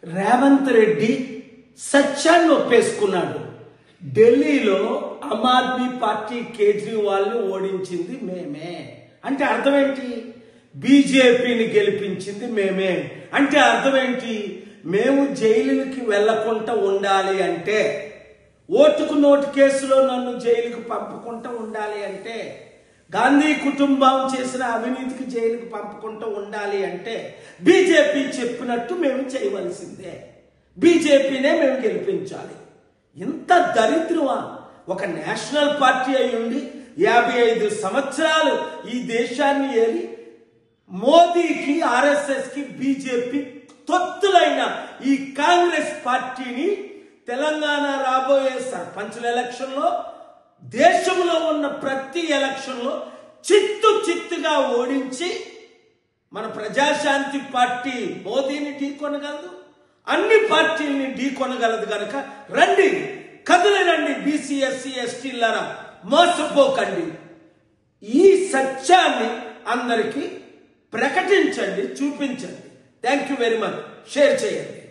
రేవంత్ రెడ్డి సత్యాన్ని ఒప్పేసుకున్నాడు. ఢిల్లీలో ఆమ్ ఆద్మీ పార్టీ కేజ్రీవాల్ని ఓడించింది మేమే అంటే అర్థం ఏంటి? బీజేపీని గెలిపించింది మేమే అంటే అర్థం ఏంటి? మేము జైలుకి వెళ్లకుండా ఉండాలి అంటే, ఓటుకు నోటు కేసులో నన్ను జైలుకు పంపకుండా ఉండాలి అంటే, గాంధీ కుటుంబం చేసిన అవినీతికి జైలుకు పంపకుండా ఉండాలి అంటే బీజేపీ చెప్పినట్టు మేము చేయవలసిందే. బీజేపీనే మేము గెలిపించాలి. ఇంత దరిద్రమా? ఒక నేషనల్ పార్టీ అయి ఉండి 55 సంవత్సరాలు ఈ దేశాన్ని ఏలి మోదీకి, ఆర్ఎస్ఎస్కి, బీజేపీ తొత్తులైన ఈ కాంగ్రెస్ పార్టీని తెలంగాణ రాబోయే సర్పంచుల ఎలక్షన్లో, దేశంలో ఉన్న ప్రతి ఎలక్షన్లో చిత్తుగా ఓడించి మన ప్రజాశాంతి పార్టీ మోదీని ఢీకొనగలదు, అన్ని పార్టీల్ని ఢీకొనగలదు. కనుక రండి, కదిలి రండి బీసీ, ఎస్సీ, ఎస్టీలారా, మోసపోకండి. ఈ సత్యాన్ని అందరికీ ప్రకటించండి, చూపించండి. Thank you very much. Share చేయండి.